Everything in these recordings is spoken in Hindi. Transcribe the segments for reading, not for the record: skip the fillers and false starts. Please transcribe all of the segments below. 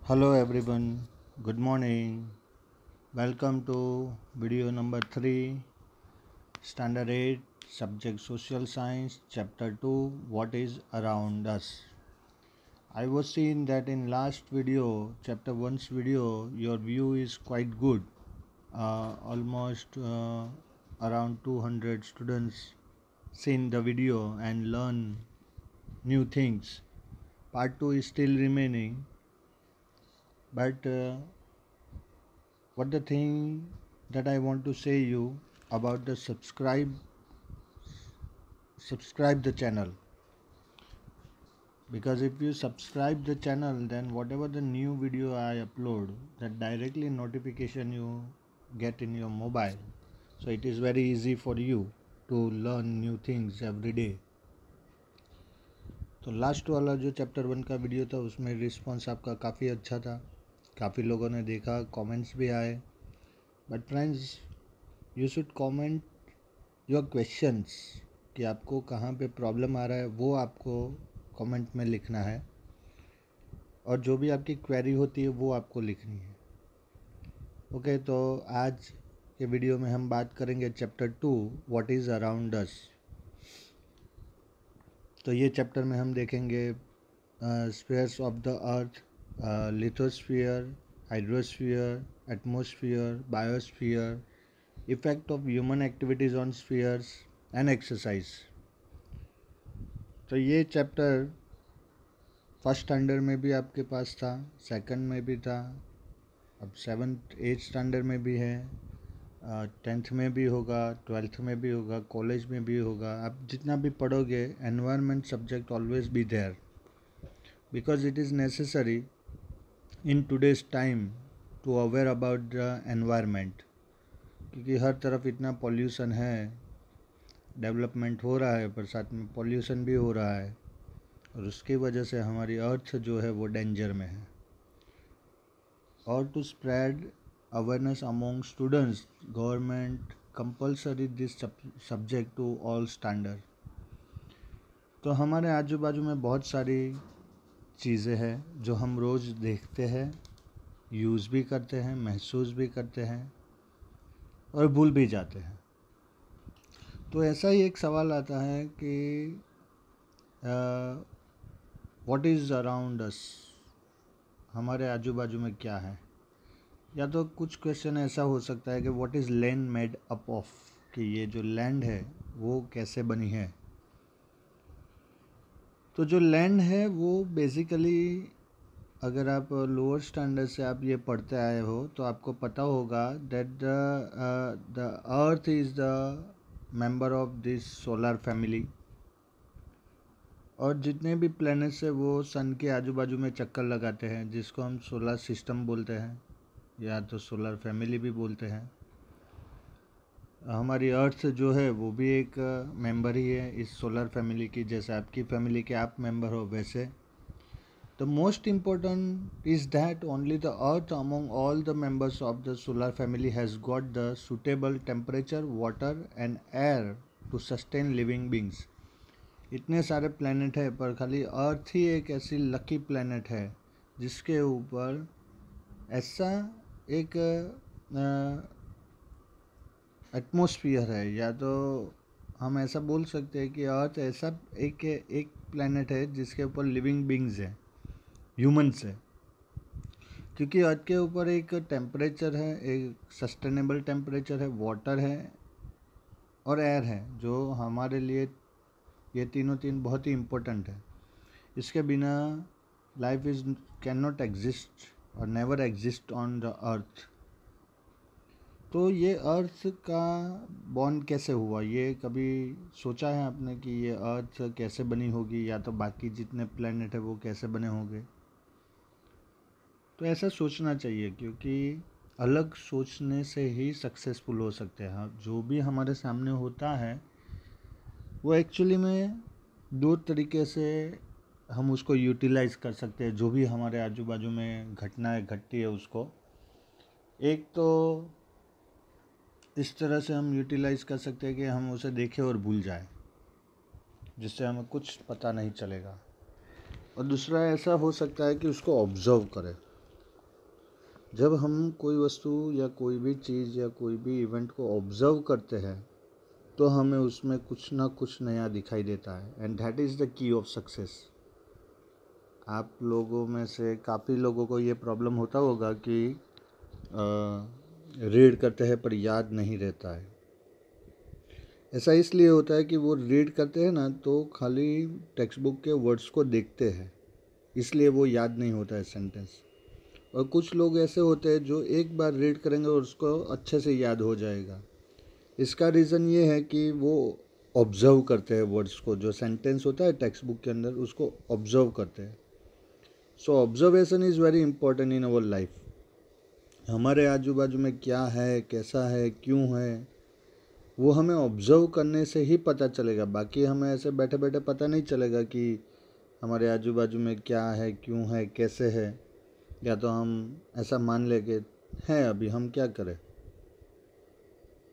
Hello everyone, good morning. Welcome to video number 3, Standard 8, Subject Social Science, Chapter 2, What is Around Us. I was seeing that in last video, Chapter 1's video, your view is quite good. Almost around 200 students seen the video and learn new things. Part 2 is still remaining, but what the thing that I want to say you about the subscribe the channel, because if you subscribe the channel, then whatever the new video I upload, that directly notification you get in your mobile, so it is very easy for you to learn new things every day. तो लास्ट वाला जो चैप्टर 1 का वीडियो था उसमें रिस्पॉन्स आपका काफ़ी अच्छा था, काफ़ी लोगों ने देखा, कमेंट्स भी आए. But friends, you should comment your questions कि आपको कहाँ पे प्रॉब्लम आ रहा है, वो आपको कमेंट में लिखना है, और जो भी आपकी क्वेरी होती है वो आपको लिखनी है. ओके, तो आज के वीडियो में हम बात करेंगे chapter 2, what is around us. तो ये चैप्टर में हम देखेंगे spheres of the earth, lithosphere, hydrosphere, atmosphere, biosphere, effect of human activities on spheres and exercise. तो ये चैप्टर फर्स्ट स्टैंडर्ड में भी आपके पास था, सेकंड में भी था, अब 7th 8th स्टैंडर्ड में भी है, 10th में भी होगा, 12th में भी होगा, कॉलेज में भी होगा. आप जितना भी पढ़ोगे, environment subject always be there, because it is necessary in today's time to aware about the environment. क्योंकि हर तरफ इतना पॉल्यूशन है, डेवलपमेंट हो रहा है पर साथ में पॉल्यूशन भी हो रहा है, और उसकी वजह से हमारी अर्थ जो है वो डेंजर में है. और to spread awareness among students, government compulsory this subject to all standard. तो हमारे आजू बाजू में बहुत सारी चीज़ें हैं जो हम रोज़ देखते हैं, यूज़ भी करते हैं, महसूस भी करते हैं और भूल भी जाते हैं. तो ऐसा ही एक सवाल आता है कि व्हाट इज़ अराउंड अस, हमारे आजू बाजू में क्या है. या तो कुछ क्वेश्चन ऐसा हो सकता है कि what is land made up of, कि ये जो लैंड है वो कैसे बनी है. तो जो लैंड है वो बेसिकली, अगर आप लोअर स्टैंडर्ड से आप ये पढ़ते आए हो तो आपको पता होगा that the earth is the member of this solar family, और जितने भी प्लैनेट्स है वो सन के आजू बाजू में चक्कर लगाते हैं, जिसको हम सोलर सिस्टम बोलते हैं या तो सोलर फैमिली भी बोलते हैं. हमारी अर्थ जो है वो भी एक मेंबर ही है इस सोलर फैमिली की, जैसे आपकी फैमिली के आप मेंबर हो वैसे. The most important is that only the earth among all the members of the solar family has got the suitable temperature, water and air to sustain living beings. इतने सारे प्लैनेट है पर खाली अर्थ ही एक ऐसी लकी प्लैनेट है जिसके ऊपर ऐसा एक एटमॉस्फेयर है, या तो हम ऐसा बोल सकते हैं कि अर्थ ऐसा एक प्लैनेट है जिसके ऊपर लिविंग बींग्स हैं, ह्यूमन्स है. क्योंकि अर्थ के ऊपर एक टेम्परेचर है, एक सस्टेनेबल टेम्परेचर है, वाटर है और एयर है, जो हमारे लिए ये तीन बहुत ही इम्पोर्टेंट है. इसके बिना life is can not exist और never exist on the earth. तो ये अर्थ का बॉर्न कैसे हुआ, ये कभी सोचा है आपने कि ये अर्थ कैसे बनी होगी, या तो बाकी जितने प्लैनेट है वो कैसे बने होंगे. तो ऐसा सोचना चाहिए, क्योंकि अलग सोचने से ही सक्सेसफुल हो सकते हैं. जो भी हमारे सामने होता है वो एक्चुअली में दो तरीके से हम उसको यूटिलाइज़ कर सकते हैं. जो भी हमारे आजू बाजू में घटनाएं घटती है उसको, एक तो इस तरह से हम यूटिलाइज़ कर सकते हैं कि हम उसे देखें और भूल जाएं, जिससे हमें कुछ पता नहीं चलेगा. और दूसरा ऐसा हो सकता है कि उसको ऑब्जर्व करें. जब हम कोई वस्तु या कोई भी चीज़ या कोई भी इवेंट को ऑब्ज़र्व करते हैं तो हमें उसमें कुछ ना कुछ नया दिखाई देता है, and that is the key of success. आप लोगों में से काफ़ी लोगों को ये प्रॉब्लम होता होगा कि रीड करते हैं पर याद नहीं रहता है। ऐसा इसलिए होता है कि वो रीड करते हैं ना तो खाली टेक्स्ट बुक के वर्ड्स को देखते हैं, इसलिए वो याद नहीं होता है सेंटेंस। और कुछ लोग ऐसे होते हैं जो एक बार रीड करेंगे और उसको अच्छे से याद हो जाएगा। इसका रीज़न ये है कि वो ऑब्ज़र्व करते हैं वर्ड्स को, जो सेंटेंस होता है टेक्स्ट बुक के अंदर उसको ऑब्ज़र्व करते हैं। So observation is very important in our life. हमारे आजू बाजू में क्या है, कैसा है, क्यों है, वो हमें ऑब्ज़र्व करने से ही पता चलेगा। बाकी हमें ऐसे बैठे बैठे पता नहीं चलेगा कि हमारे आजू बाजू में क्या है, क्यों है, कैसे है। या तो हम ऐसा मान ले कि है, अभी हम क्या करें,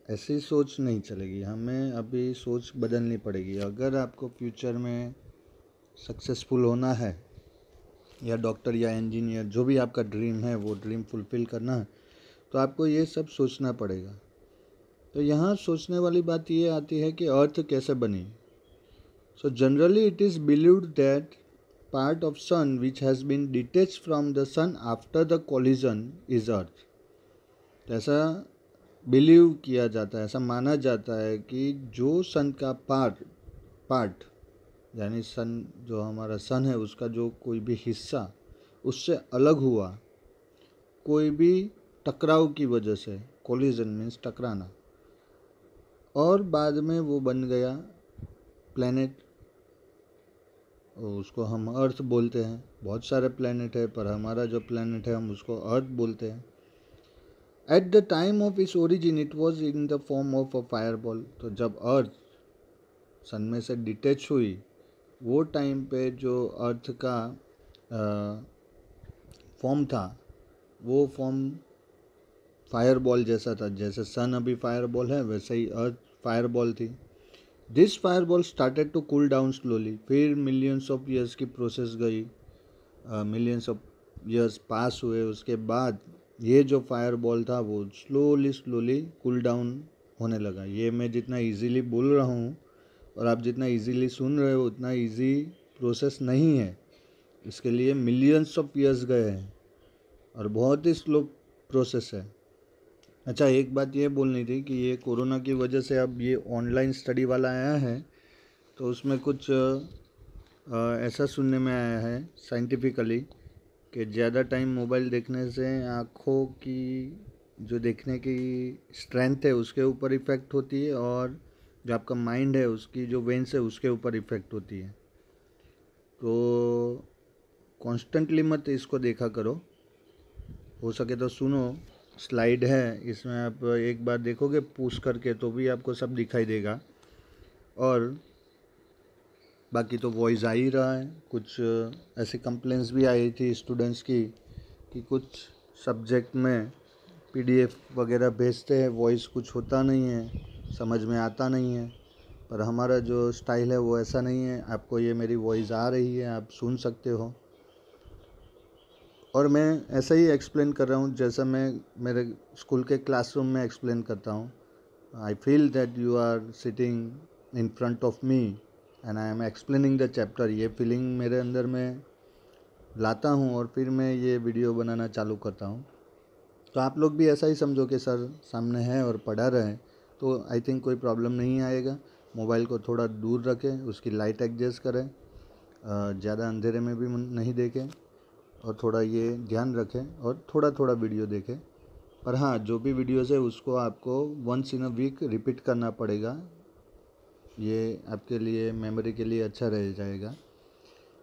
ऐसी सोच नहीं चलेगी। हमें अभी सोच बदलनी पड़ेगी। अगर आपको फ्यूचर में सक्सेसफुल होना है या डॉक्टर या इंजीनियर, जो भी आपका ड्रीम है वो ड्रीम फुलफ़िल करना है, तो आपको ये सब सोचना पड़ेगा। तो यहाँ सोचने वाली बात ये आती है कि अर्थ कैसे बनी। So generally it is believed that part of sun which has been detached from the sun after the collision is earth. ऐसा बिलीव किया जाता है, ऐसा माना जाता है कि जो सन का पार्ट यानी सन, जो हमारा सन है उसका जो कोई भी हिस्सा उससे अलग हुआ, कोई भी टकराव की वजह से, कोलिजन मीन्स टकराना, और बाद में वो बन गया प्लैनेट, उसको हम अर्थ बोलते हैं। बहुत सारे प्लैनेट है पर हमारा जो प्लैनेट है हम उसको अर्थ बोलते हैं। At the time of its origin it was in the form of a fireball. तो जब अर्थ सन में से डिटैच हुई, वो टाइम पे जो अर्थ का फॉर्म था वो फॉर्म फायरबॉल जैसा था। जैसे सन अभी फायरबॉल है वैसे ही अर्थ फायरबॉल थी। This fireball started to cool down slowly. फिर मिलियंस ऑफ ईयर्स की प्रोसेस गई, मिलियंस ऑफ ईयर्स पास हुए, उसके बाद ये जो फायरबॉल था वो स्लोली स्लोली कूल डाउन होने लगा। ये मैं जितना इजीली बोल रहा हूँ और आप जितना इजीली सुन रहे हो उतना इजी प्रोसेस नहीं है। इसके लिए मिलियंस ऑफ ईयर्स गए हैं और बहुत ही स्लो प्रोसेस है। अच्छा, एक बात ये बोलनी थी कि ये कोरोना की वजह से अब ये ऑनलाइन स्टडी वाला आया है, तो उसमें कुछ ऐसा सुनने में आया है साइंटिफिकली कि ज़्यादा टाइम मोबाइल देखने से आँखों की जो देखने की स्ट्रेंथ है उसके ऊपर इफ़ेक्ट होती है, और जो आपका माइंड है उसकी जो वेन्स है उसके ऊपर इफ़ेक्ट होती है। तो कॉन्स्टेंटली मत इसको देखा करो, हो सके तो सुनो। स्लाइड है, इसमें आप एक बार देखोगे पुश करके तो भी आपको सब दिखाई देगा। और बाकी तो वॉइस आ ही रहा है। कुछ ऐसी कंप्लेंट्स भी आई थी स्टूडेंट्स की कि कुछ सब्जेक्ट में पीडीएफ वगैरह भेजते हैं, वॉइस कुछ होता नहीं है, समझ में आता नहीं है। पर हमारा जो स्टाइल है वो ऐसा नहीं है। आपको ये मेरी वॉइस आ रही है, आप सुन सकते हो, और मैं ऐसा ही एक्सप्लेन कर रहा हूँ जैसा मैं मेरे स्कूल के क्लासरूम में एक्सप्लेन करता हूँ। I feel that you are sitting in front of me and I am explaining the chapter. ये फीलिंग मेरे अंदर में लाता हूँ और फिर मैं ये वीडियो बनाना चालू करता हूँ। तो आप लोग भी ऐसा ही समझो कि सर सामने है और पढ़ा रहे हैं, तो आई थिंक कोई प्रॉब्लम नहीं आएगा। मोबाइल को थोड़ा दूर रखें, उसकी लाइट एडजस्ट करें, ज़्यादा अंधेरे में भी नहीं देखें, और थोड़ा ये ध्यान रखें और थोड़ा थोड़ा वीडियो देखें। पर हाँ, जो भी वीडियोज़ है उसको आपको once in a week repeat करना पड़ेगा, ये आपके लिए मेमोरी के लिए अच्छा रह जाएगा।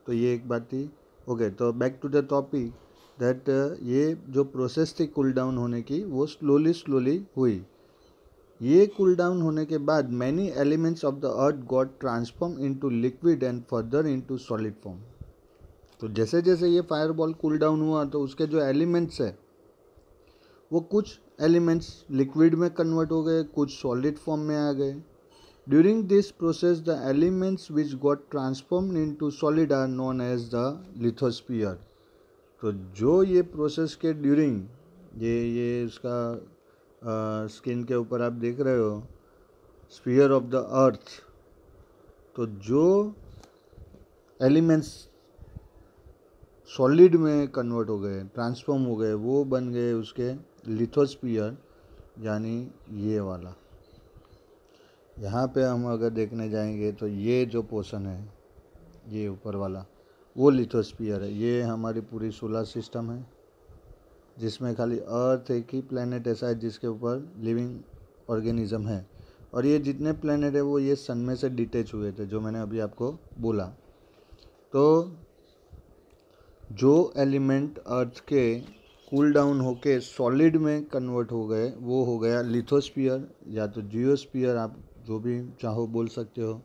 तो ये एक बात थी। ओके, तो back to the topic that ये जो प्रोसेस थी कूल डाउन होने की वो स्लोली हुई। ये कूल डाउन होने के बाद many elements of the earth got transform into liquid and further into solid form. तो जैसे जैसे ये फायरबॉल कूल डाउन हुआ तो उसके जो एलिमेंट्स है वो कुछ एलिमेंट्स लिक्विड में कन्वर्ट हो गए, कुछ सॉलिड फॉर्म में आ गए। During this process the elements which got transformed into solid are known as the lithosphere. तो जो ये प्रोसेस के ड्यूरिंग ये इसका स्किन के ऊपर आप देख रहे हो स्फीयर ऑफ द अर्थ। तो जो एलिमेंट्स सॉलिड में कन्वर्ट हो गए, ट्रांसफॉर्म हो गए, वो बन गए उसके लिथोस्फीयर, यानी ये वाला। यहाँ पे हम अगर देखने जाएंगे तो ये जो पोर्शन है, ये ऊपर वाला, वो लिथोस्फीयर है। ये हमारी पूरी सोलर सिस्टम है, जिसमें खाली अर्थ एक ही प्लेनेट ऐसा है जिसके ऊपर लिविंग ऑर्गेनिज्म है। और ये जितने प्लेनेट है वो ये सन में से डिटेच हुए थे, जो मैंने अभी आपको बोला। तो जो एलिमेंट अर्थ के कूल डाउन होके सॉलिड में कन्वर्ट हो गए, वो हो गया लिथोस्फीयर या तो जियोस्फीयर, आप जो भी चाहो बोल सकते हो।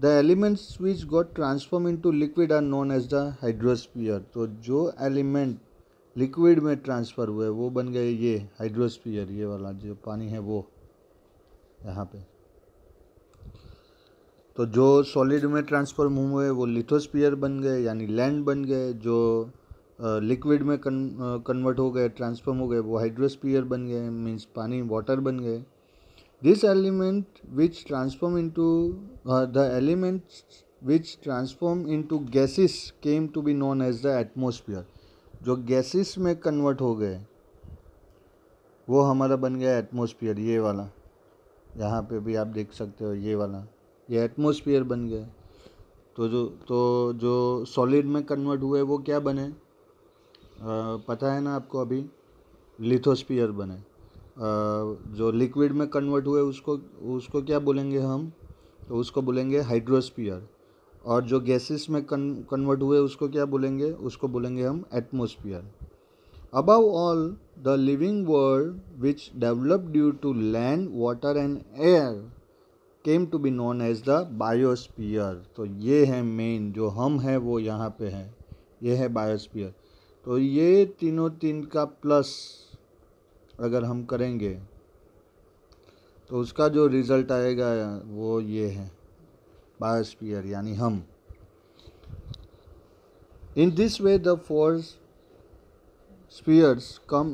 The elements which got transform into liquid are known as the hydrosphere. तो जो एलिमेंट लिक्विड में ट्रांसफ़र हुए वो बन गए ये हाइड्रोस्फीयर, ये वाला जो पानी है वो यहाँ पे। तो जो सॉलिड में ट्रांसफॉर्म हुए वो लिथोस्फीयर बन गए, यानी लैंड बन गए। जो लिक्विड में कन्वर्ट हो गए, ट्रांसफॉर्म हो गए, वो हाइड्रोस्फीयर बन गए, मीन्स पानी, वाटर बन गए। This element which transform into the elements which transform into gases came to be known as the atmosphere. जो गैसेस में कन्वर्ट हो गए वो हमारा बन गया एटमॉस्फेयर, ये वाला। यहाँ पे भी आप देख सकते हो ये वाला, ये एटमॉस्फेयर बन गए। तो जो सॉलिड में कन्वर्ट हुए वो क्या बने, पता है ना आपको अभी, लिथोस्फीयर बने। जो लिक्विड में कन्वर्ट हुए उसको क्या बोलेंगे हम, तो उसको बोलेंगे हाइड्रोस्फीयर। और जो गैसेस में कन्वर्ट हुए उसको क्या बोलेंगे, उसको बोलेंगे हम atmosphere. Above all, the living world which developed due to land, water and air came to be known as the biosphere। तो ये है मेन, जो हम हैं वो यहाँ पे है, ये है बायोस्फीयर। तो ये तीन का प्लस अगर हम करेंगे तो उसका जो रिज़ल्ट आएगा वो ये है बायोस्फीयर, यानी हम। In this way the four spheres came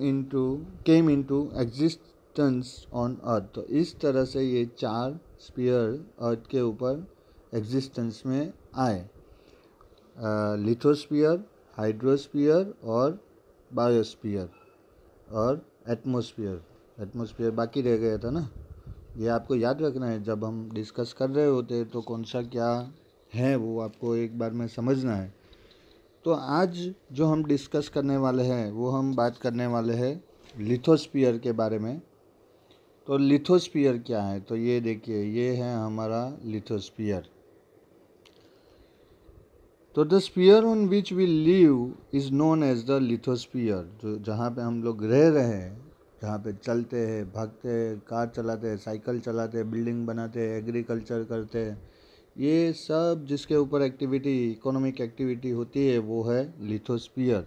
into existence on earth। तो इस तरह से ये 4 स्पीयर अर्थ के ऊपर एग्जिस्टेंस में आए, लिथोस्फीयर, हाइड्रोस्फीयर और बायोस्फीयर और एटमॉस्फेयर बाकी रह गया था ना। ये आपको याद रखना है, जब हम डिस्कस कर रहे होते हैं तो कौन सा क्या है वो आपको एक बार में समझना है। तो आज जो हम डिस्कस करने वाले हैं वो हम बात करने वाले हैं लिथोस्फीयर के बारे में। तो लिथोस्फीयर क्या है, तो ये देखिए, ये है हमारा लिथोस्फीयर। तो the sphere on which we live is known as the lithosphere. जो जहाँ पे हम लोग रह रहे हैं, जहाँ पे चलते हैं, भागते हैं, कार चलाते हैं, साइकिल चलाते हैं, बिल्डिंग बनाते हैं, एग्रीकल्चर करते हैं, ये सब जिसके ऊपर एक्टिविटी, इकोनॉमिक एक्टिविटी होती है वो है lithosphere.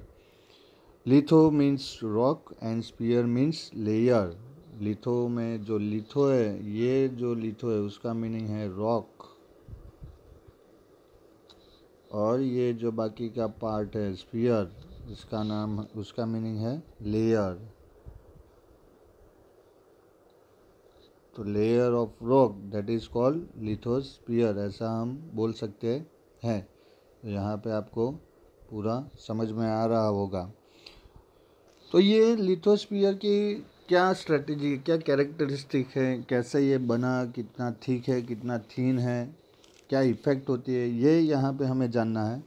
Litho means rock and sphere means layer. Litho में जो लिथो है, ये जो लिथो है उसका मीनिंग है रॉक, और ये जो बाकी का पार्ट है स्फीयर, इसका नाम, उसका मीनिंग है लेयर। तो layer of rock that is called lithosphere, ऐसा हम बोल सकते हैं। तो यहाँ पे आपको पूरा समझ में आ रहा होगा। तो ये लिथोस्फीयर की क्या स्ट्रेटजी, क्या कैरेक्टरिस्टिक है, कैसे ये बना, कितना थिक है, कितना थीन है, क्या इफ़ेक्ट होती है, ये यहाँ पे हमें जानना है।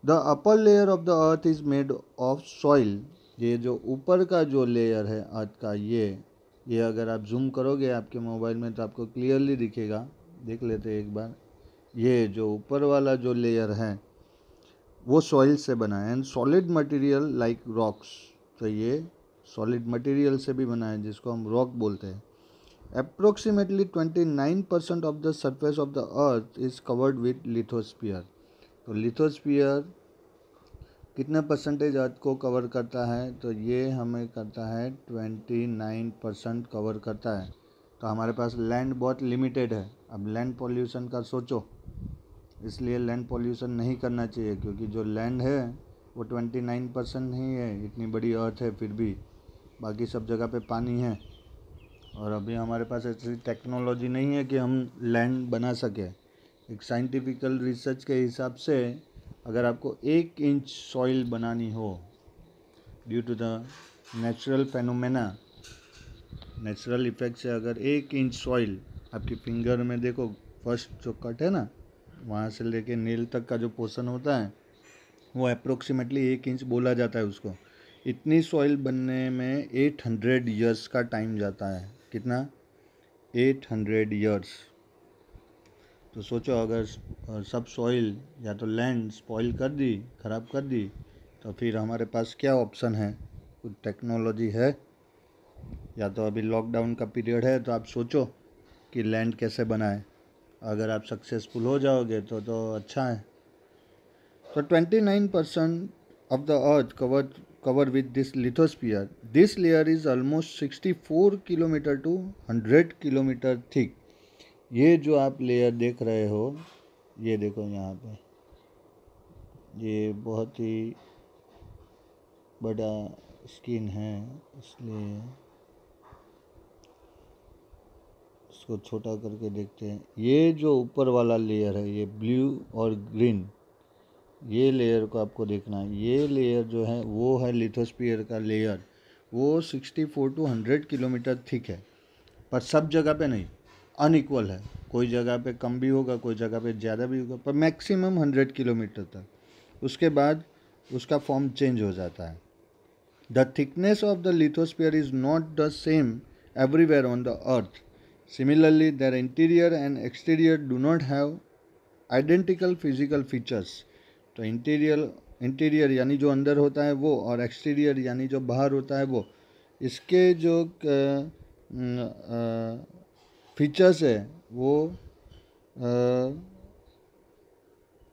The upper layer of the earth is made of soil. ये जो ऊपर का जो लेयर है अर्थ का, ये अगर आप जूम करोगे आपके मोबाइल में तो आपको क्लियरली दिखेगा, देख लेते हैं एक बार। ये जो ऊपर वाला जो लेयर है वो सॉइल से बना है, and solid material like rocks. तो ये सॉलिड मटेरियल से भी बना है जिसको हम रॉक बोलते हैं। Approximately 29% of the surface of the earth is covered with lithosphere. तो लिथोस्फीयर कितना परसेंटेज अर्थ को कवर करता है, तो ये हमें करता है 29% कवर करता है। तो हमारे पास लैंड बहुत लिमिटेड है। अब लैंड पॉल्यूशन का सोचो, इसलिए लैंड पॉल्यूशन नहीं करना चाहिए, क्योंकि जो लैंड है वो 29% नहीं है, इतनी बड़ी अर्थ है फिर भी। बाकी सब जगह पे पानी है। और अभी हमारे पास ऐसी टेक्नोलॉजी नहीं है कि हम लैंड बना सकें। एक साइंटिफिकल रिसर्च के हिसाब से अगर आपको 1 इंच सॉइल बनानी हो due to the natural phenomena, natural effect से, अगर 1 इंच सॉइल आपकी फिंगर में देखो, फर्स्ट जो कट है ना, वहाँ से लेके नेल तक का जो पोर्शन होता है वो अप्रोक्सीमेटली 1 इंच बोला जाता है उसको। इतनी सॉइल बनने में 800 ईयर्स का टाइम जाता है। कितना? 800 ईयर्स। तो सोचो अगर सब सॉइल या तो लैंड स्पॉइल कर दी, ख़राब कर दी, तो फिर हमारे पास क्या ऑप्शन है? कुछ टेक्नोलॉजी है? या तो अभी लॉकडाउन का पीरियड है तो आप सोचो कि लैंड कैसे बनाएं। अगर आप सक्सेसफुल हो जाओगे तो अच्छा है। तो 29% of the earth covered with this lithosphere. This layer is almost 64 kilometre to 100 kilometre thick. ये जो आप लेयर देख रहे हो, ये देखो यहाँ पे, ये बहुत ही बड़ा स्किन है, इसलिए इसको छोटा करके देखते हैं। ये जो ऊपर वाला लेयर है, ये ब्लू और ग्रीन, ये लेयर को आपको देखना है। ये लेयर जो है वो है लिथोस्फीयर का लेयर। वो 64 to 100 किलोमीटर थिक है, पर सब जगह पे नहीं, अनइक्वल है। कोई जगह पे कम भी होगा, कोई जगह पे ज़्यादा भी होगा, पर मैक्सिमम 100 किलोमीटर तक। उसके बाद उसका फॉर्म चेंज हो जाता है। The thickness of the lithosphere is not the same everywhere on the earth. Similarly their interior and exterior do not have identical physical features. तो इंटीरियर यानी जो अंदर होता है वो, और एक्सटीरियर यानी जो बाहर होता है वो, इसके जो फीचर्स है वो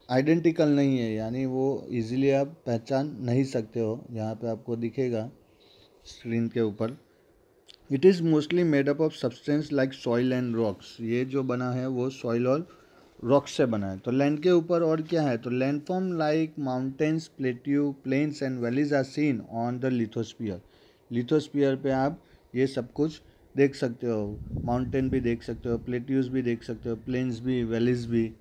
आइडेंटिकल नहीं है, यानी वो इजीली आप पहचान नहीं सकते हो। यहाँ पे आपको दिखेगा स्क्रीन के ऊपर। It is mostly made up of substance like soil and rocks. ये जो बना है वो सॉइल और रॉक से बना है। तो लैंड के ऊपर और क्या है? तो landform like mountains, plateau, plains and valleys are seen on the lithosphere. Lithosphere पे आप ये सब कुछ देख सकते हो। माउंटेन भी देख सकते हो, प्लेट्यूज भी देख सकते हो, प्लेन्स भी, वैलीज भी।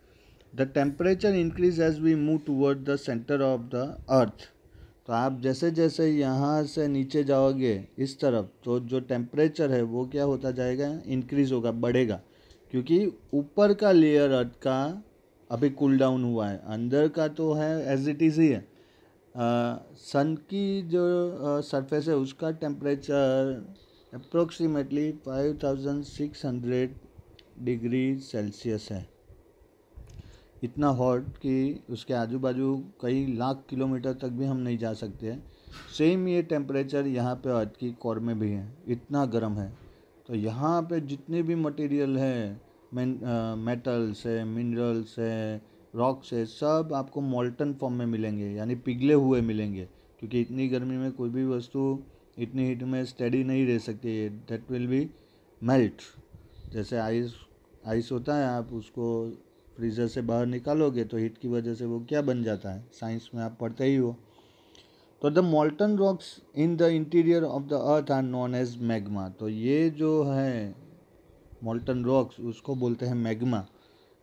The temperature increase as we move toward the centre of the earth. तो आप जैसे जैसे यहाँ से नीचे जाओगे इस तरफ, तो जो टेम्परेचर है वो क्या होता जाएगा? इंक्रीज़ होगा, बढ़ेगा, क्योंकि ऊपर का लेयर अर्थ का अभी कूल डाउन हुआ है। अंदर का तो है एज इट इज़ ही है। सन की जो सरफेस है उसका टेम्परेचर अप्रोक्सीमेटली 5600 डिग्री सेल्सियस है। इतना हॉट कि उसके आजू बाजू कई लाख किलोमीटर तक भी हम नहीं जा सकते हैं। सेम ये टेम्परेचर यहाँ पे अर्थ की कोर में भी है, इतना गर्म है। तो यहाँ पे जितने भी मटेरियल है, मेटल्स है, मिनरल्स है, रॉक्स है, सब आपको मोल्टन फॉर्म में मिलेंगे, यानी पिघले हुए मिलेंगे। क्योंकि इतनी गर्मी में कोई भी वस्तु इतनी हीट में स्टेडी नहीं रह सकती है, दैट विल बी मेल्ट। जैसे आइस होता है, आप उसको फ्रीज़र से बाहर निकालोगे तो हीट की वजह से वो क्या बन जाता है, साइंस में आप पढ़ते ही हो। तो the molten rocks in the interior of the earth are known as magma. तो ये जो है मोल्टन रॉक्स, उसको बोलते हैं मैग्मा।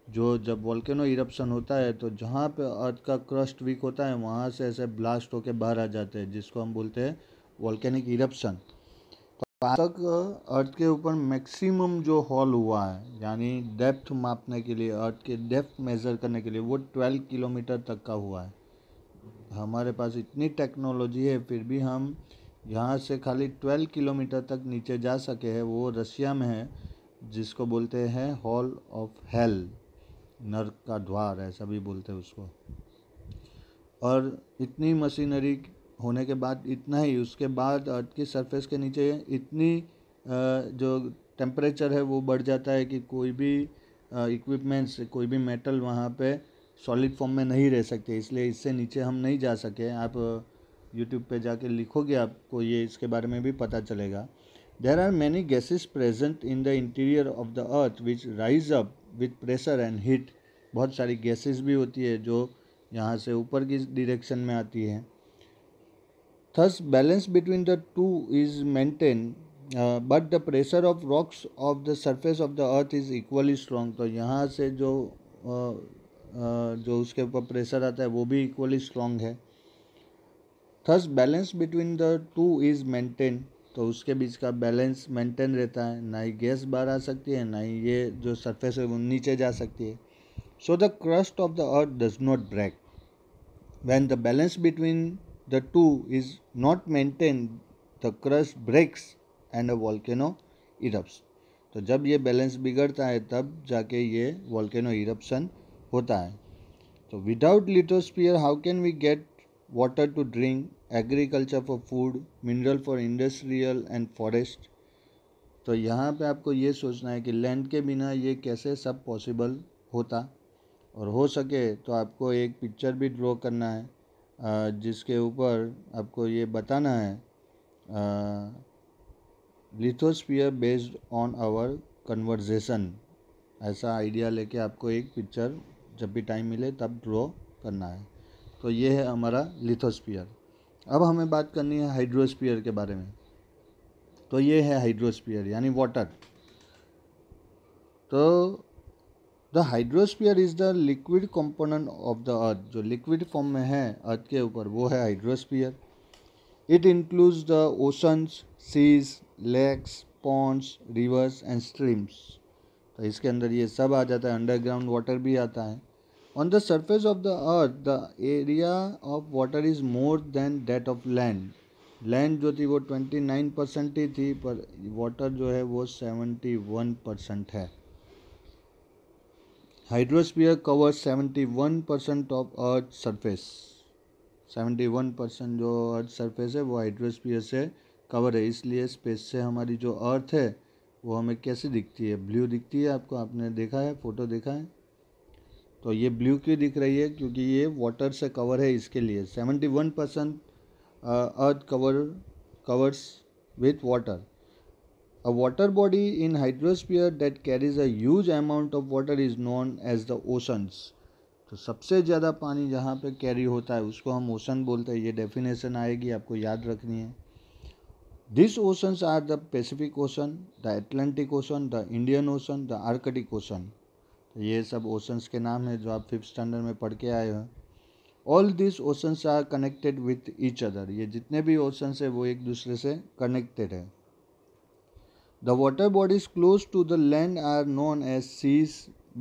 जो जब वोल्केनो इरप्शन होता है तो जहाँ पे अर्थ का क्रस्ट वीक होता है वहाँ से ऐसे ब्लास्ट होके बाहर आ जाते हैं, जिसको हम बोलते हैं वोल्केनिक इरप्शन। आज तक अर्थ के ऊपर मैक्सिमम जो हॉल हुआ है, यानी डेप्थ मापने के लिए, अर्थ के डेप्थ मेज़र करने के लिए, वो 12 किलोमीटर तक का हुआ है। हमारे पास इतनी टेक्नोलॉजी है, फिर भी हम यहाँ से खाली 12 किलोमीटर तक नीचे जा सके हैं। वो रशिया में है, जिसको बोलते हैं हॉल ऑफ हेल, नर्क का द्वार ऐसा भी बोलते हैं उसको। और इतनी मशीनरी होने के बाद, इतना ही, उसके बाद अर्थ की सरफेस के नीचे इतनी जो टेम्परेचर है वो बढ़ जाता है कि कोई भी इक्विपमेंट्स, कोई भी मेटल वहाँ पे सॉलिड फॉर्म में नहीं रह सकते। इसलिए इससे नीचे हम नहीं जा सके। आप यूट्यूब पे जाके लिखोगे, आपको ये इसके बारे में भी पता चलेगा। There are many gases present in the interior of the earth which rise up with pressure and heat. बहुत सारी गैसेस भी होती है जो यहाँ से ऊपर की डायरेक्शन में आती है। Thus, balance between the two is maintained, but the pressure of rocks of the surface of the earth is equally strong. तो यहाँ से जो उसके ऊपर प्रेशर आता है वो भी इक्वली स्ट्रॉन्ग है. Thus, balance between the two is maintained. तो उसके बीच का बैलेंस मेंटेन रहता है. ना ही गैस बाहर आ सकती है, ना ही ये जो सरफेस है वो नीचे जा सकती है. So the crust of the earth does not break. When the balance between the two is not maintained, the crust breaks and a volcano erupts. तो जब ये बैलेंस बिगड़ता है तब जाके ये वॉल्केनो इरप्शन होता है. तो without lithosphere how can we get water to drink, agriculture for food, mineral for industrial and forest. तो यहाँ पे आपको ये सोचना है कि लैंड के बिना ये कैसे सब पॉसिबल होता. और हो सके तो आपको एक पिक्चर भी ड्रॉ करना है जिसके ऊपर आपको ये बताना है lithosphere based on our conversation. ऐसा आइडिया लेके आपको एक पिक्चर जब भी टाइम मिले तब ड्रॉ करना है. तो ये है हमारा लिथोस्फीयर. अब हमें बात करनी है हाइड्रोस्फीयर के बारे में. तो ये है हाइड्रोस्फीयर यानी वाटर. तो the hydrosphere is the liquid component of the अर्थ. जो लिक्विड फॉर्म में है अर्थ के ऊपर वो है hydrosphere. It includes the oceans, seas, lakes, ponds, rivers and streams. तो इसके अंदर ये सब आ जाता है. अंडरग्राउंड वाटर भी आता है. On the surface of the earth the area of water is more than that of land. Land जो थी वो 29% ही थी, पर वाटर जो है वो 71% है. Hydrosphere covers 71% of earth surface. 71% जो अर्थ सरफेस है वो हाइड्रोस्फीयर से कवर है. इसलिए स्पेस से हमारी जो अर्थ है वो हमें कैसे दिखती है, ब्लू दिखती है. आपको आपने देखा है, फोटो देखा है. तो ये ब्लू क्यों दिख रही है, क्योंकि ये वाटर से कवर है. इसके लिए 71% earth covers with water. A water body in hydrosphere that carries a huge amount of water is known as the oceans. तो सबसे ज़्यादा पानी जहाँ पे कैरी होता है उसको हम ओशन बोलते हैं. ये डेफिनेशन आएगी, आपको याद रखनी है. This oceans are the Pacific Ocean, the Atlantic Ocean, the Indian Ocean, the Arctic Ocean. तो ये सब ओशंस के नाम है जो आप 5th स्टैंडर्ड में पढ़ के आए हो. All this oceans are connected with each other. ये जितने भी ओशंस है वो एक दूसरे से कनेक्टेड है. The water bodies close to the land are known as seas,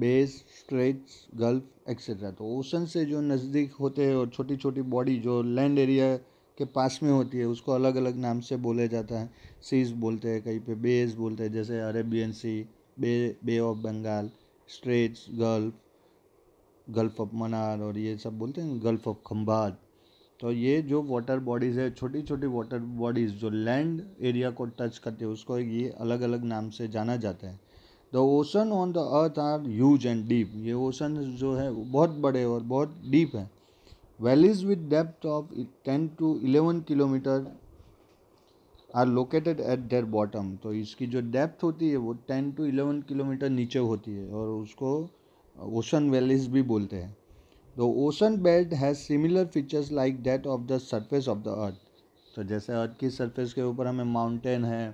bays, straits, gulf, etc. तो ओशन से जो नज़दीक होते हैं और छोटी छोटी बॉडी जो लैंड एरिया के पास में होती है उसको अलग अलग नाम से बोले जाता है. सीज बोलते हैं, कहीं पे बेस बोलते हैं, जैसे Arabian sea, bay of Bengal, straits, gulf of Mannar, और ये सब बोलते हैं गल्फ ऑफ खंबात. तो ये जो वाटर बॉडीज़ है, छोटी छोटी वाटर बॉडीज़ जो लैंड एरिया को टच करते हैं उसको ये अलग अलग नाम से जाना जाता है. The ocean on the earth are huge and deep. ये ओशन जो है बहुत बड़े और बहुत डीप है. Valleys with depth of 10 to 11 kilometre are located at their bottom. तो इसकी जो डेप्थ होती है वो 10 to 11 किलोमीटर नीचे होती है और उसको ओशन वैलीज भी बोलते हैं. The ocean bed has similar features like that of the surface of the earth. तो जैसे अर्थ की सरफेस के ऊपर हमें माउंटेन है,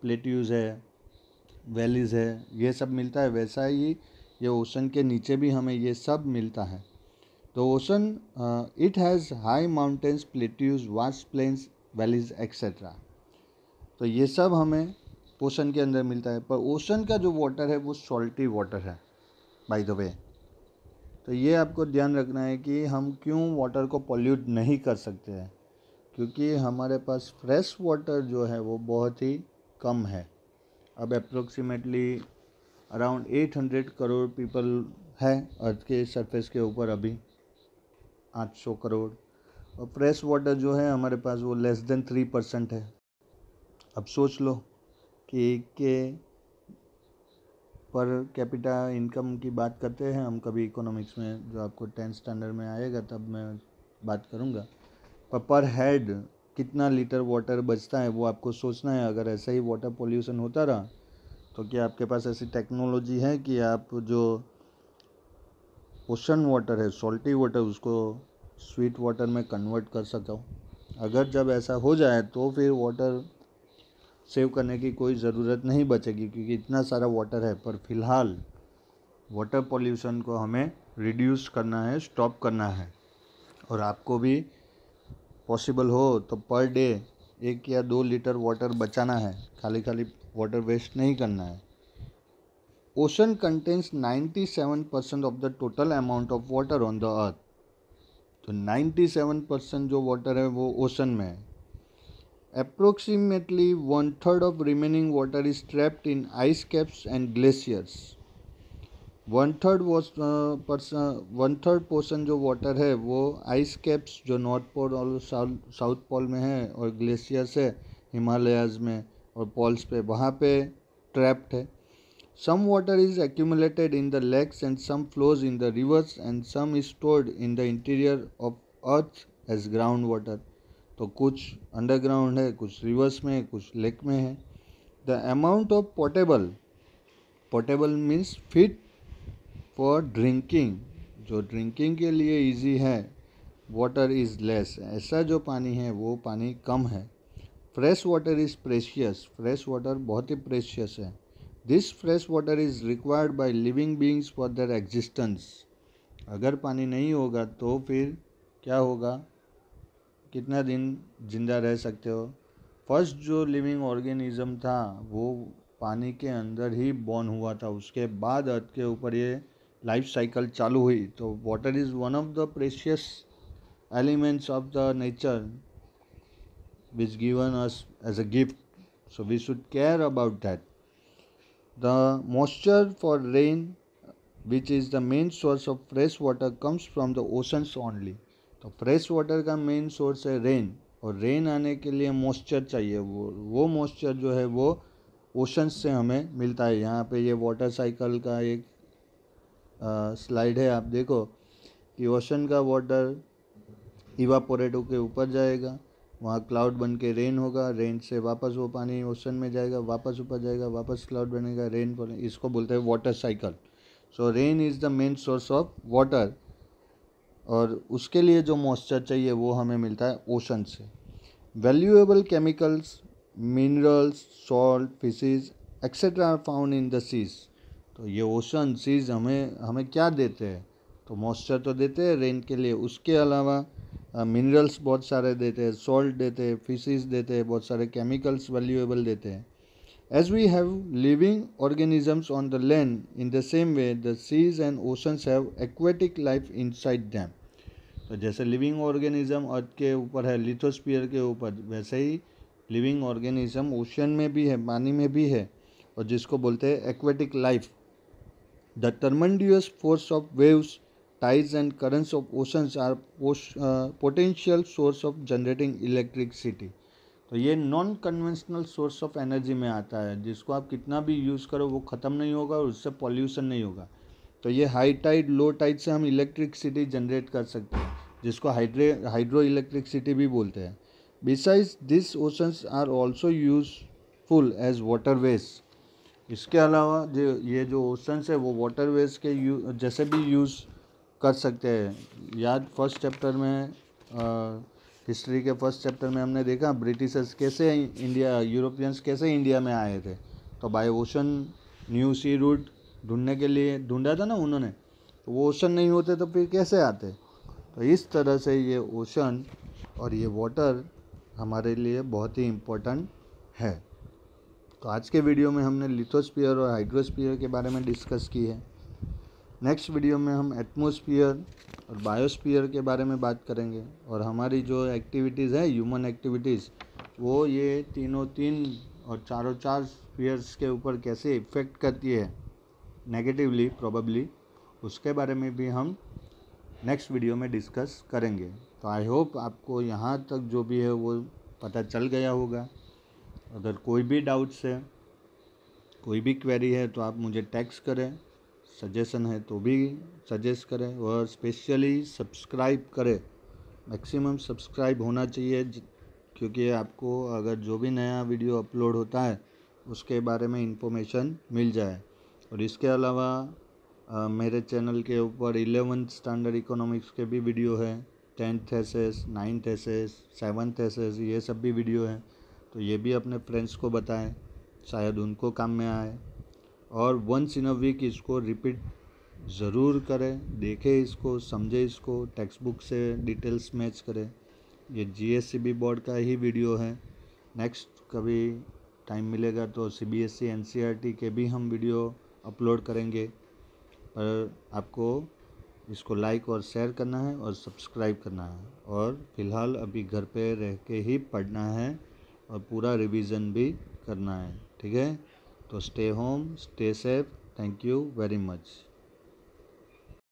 प्लेट्यूज है, वैलीज है, ये सब मिलता है, वैसा ही ये ओशन के नीचे भी हमें ये सब मिलता है. तो ocean it has high mountains, plateaus, vast plains, valleys etcetera. तो ये सब हमें ओशन के अंदर मिलता है. पर ओशन का जो वाटर है वो सॉल्टी वाटर है बाय द वे. तो ये आपको ध्यान रखना है कि हम क्यों वाटर को पॉल्यूट नहीं कर सकते हैं, क्योंकि हमारे पास फ्रेश वाटर जो है वो बहुत ही कम है. अब अप्रोक्सीमेटली अराउंड 800 करोड़ पीपल है अर्थ के सरफेस के ऊपर, अभी 800 करोड़. और फ्रेश वाटर जो है हमारे पास वो लेस देन 3% है. अब सोच लो कि पर कैपिटा इनकम की बात करते हैं हम कभी इकोनॉमिक्स में, जो आपको 10th स्टैंडर्ड में आएगा तब मैं बात करूँगा. पर हेड कितना लीटर वाटर बचता है वो आपको सोचना है. अगर ऐसा ही वाटर पोल्यूशन होता रहा तो क्या आपके पास ऐसी टेक्नोलॉजी है कि आप जो ओशन वाटर है, सॉल्टी वाटर, उसको स्वीट वाटर में कन्वर्ट कर सको. अगर जब ऐसा हो जाए तो फिर वाटर सेव करने की कोई ज़रूरत नहीं बचेगी, क्योंकि इतना सारा वाटर है। पर फिलहाल वाटर पॉल्यूशन को हमें रिड्यूस करना है, स्टॉप करना है। और आपको भी पॉसिबल हो तो पर डे 1 या 2 लीटर वाटर बचाना है, खाली खाली वाटर वेस्ट नहीं करना है। Ocean contains 97% of the total amount of water on the earth. तो 97% जो वाटर है वो ओशन में है। Approximately 1/3 of remaining water is trapped in ice caps and glaciers. 1/3 portion जो वाटर है वो आइस कैप्स जो नॉर्थ पोल और साउथ पोल में है, और ग्लेशियर्स है हिमालयाज़ में और पोल्स पे, वहाँ पे ट्रैप्ड है। Some water is accumulated in the lakes and some flows in the rivers and some is stored in the interior of earth as ground water. तो कुछ अंडरग्राउंड है, कुछ रिवर्स में है, कुछ लेक में है। The amount of portable means fit for drinking, जो ड्रिंकिंग के लिए इजी है, वाटर इज़ लेस, ऐसा जो पानी है वो पानी कम है। Fresh water is precious, fresh water बहुत ही प्रेशियस है। This fresh water is required by living beings for their existence. अगर पानी नहीं होगा तो फिर क्या होगा, कितना दिन जिंदा रह सकते हो। फर्स्ट जो लिविंग ऑर्गेनिज्म था वो पानी के अंदर ही बॉर्न हुआ था, उसके बाद अर्थ के ऊपर ये लाइफ साइकिल चालू हुई। तो water is one of the precious elements of the nature which given us as a gift, so we should care about that. The moisture for rain, which is the main source of fresh water, comes from the oceans only. तो फ्रेश वाटर का मेन सोर्स है रेन, और रेन आने के लिए मॉइस्चर चाहिए। वो मॉइस्चर जो है वो ओशंस से हमें मिलता है। यहाँ पे ये वाटर साइकिल का एक स्लाइड है, आप देखो कि ओशन का वाटर इवापोरेट होकर ऊपर जाएगा, वहाँ क्लाउड बन के रेन होगा, रेन से वापस वो पानी ओशन में जाएगा, वापस ऊपर जाएगा, वापस क्लाउड बनेगा, रेन पर, इसको बोलते हैं water cycle. So rain is the main source of water, और उसके लिए जो मॉइस्चर चाहिए वो हमें मिलता है ओशन से। Valuable chemicals, minerals, salt, fishes etcetera are found in the seas. तो ये ओशन सीज हमें क्या देते हैं, तो मॉइस्चर तो देते हैं रेन के लिए, उसके अलावा मिनरल्स बहुत सारे देते हैं, सॉल्ट देते हैं, फिशेस देते हैं, बहुत सारे केमिकल्स वैल्यूएबल देते हैं। As we have living organisms on the land, in the same way the seas and oceans have aquatic life inside them. तो जैसे लिविंग ऑर्गेनिज्म अर्थ के ऊपर है, लिथोस्फीयर के ऊपर, वैसे ही लिविंग ऑर्गेनिज्म ओशन में भी है, पानी में भी है, और जिसको बोलते हैं aquatic life. The tremendous force of waves, tides and currents of oceans are potential source of generating electricity। तो ये non conventional source of energy में आता है, जिसको आप कितना भी यूज़ करो वो ख़त्म नहीं होगा और उससे पॉल्यूशन नहीं होगा। तो ये हाई टाइड, लो टाइड से हम इलेक्ट्रिसिटी जनरेट कर सकते हैं, जिसको हाइड्रो इलेक्ट्रिसिटी भी बोलते हैं। Besides this oceans are also useful as waterways. इसके अलावा ये जो ओशंस है वो वाटरवेज के जैसे भी यूज़ कर सकते हैं। याद फर्स्ट चैप्टर में, हिस्ट्री के फर्स्ट चैप्टर में हमने देखा ब्रिटिशर्स कैसे यूरोपियंस कैसे इंडिया में आए थे। तो बाय ओशन न्यू सी रूट ढूंढने के लिए ढूंढा था ना उन्होंने, तो वो ओशन नहीं होते तो फिर कैसे आते। तो इस तरह से ये ओशन और ये वाटर हमारे लिए बहुत ही इम्पोर्टेंट है। तो आज के वीडियो में हमने लिथोस्फीयर और हाइड्रोस्फीयर के बारे में डिस्कस की है। नेक्स्ट वीडियो में हम एटमॉस्फेयर और बायोस्फीयर के बारे में बात करेंगे, और हमारी जो एक्टिविटीज़ है ह्यूमन एक्टिविटीज़, वो ये तीन और चार स्फीयर्स के ऊपर कैसे इफ़ेक्ट करती है नेगेटिवली प्रोबेबली, उसके बारे में भी हम नेक्स्ट वीडियो में डिस्कस करेंगे। तो आई होप आपको यहाँ तक जो भी है वो पता चल गया होगा। अगर कोई भी डाउट्स है, कोई भी क्वेरी है, तो आप मुझे टेक्स्ट करें, सजेशन है तो भी सजेस्ट करें, और स्पेशली सब्सक्राइब करें। मैक्सिमम सब्सक्राइब होना चाहिए, क्योंकि आपको अगर जो भी नया वीडियो अपलोड होता है उसके बारे में इंफॉर्मेशन मिल जाए। और इसके अलावा मेरे चैनल के ऊपर 11th स्टैंडर्ड इकोनॉमिक्स के भी वीडियो है, 10th assess, 9th assess, 7th assess, ये सब भी वीडियो हैं। तो ये भी अपने फ्रेंड्स को बताएं, शायद उनको काम में आए। और वंस इन अ वीक इसको रिपीट ज़रूर करें, देखें इसको, समझें इसको, टेक्स्ट बुक से डिटेल्स मैच करें। ये GSCB बोर्ड का ही वीडियो है। नेक्स्ट कभी टाइम मिलेगा तो CBSE NCERT के भी हम वीडियो अपलोड करेंगे। पर आपको इसको लाइक और शेयर करना है और सब्सक्राइब करना है। और फिलहाल अभी घर पे रह के ही पढ़ना है और पूरा रिवीजन भी करना है, ठीक है। तो stay home, stay safe. Thank you very much.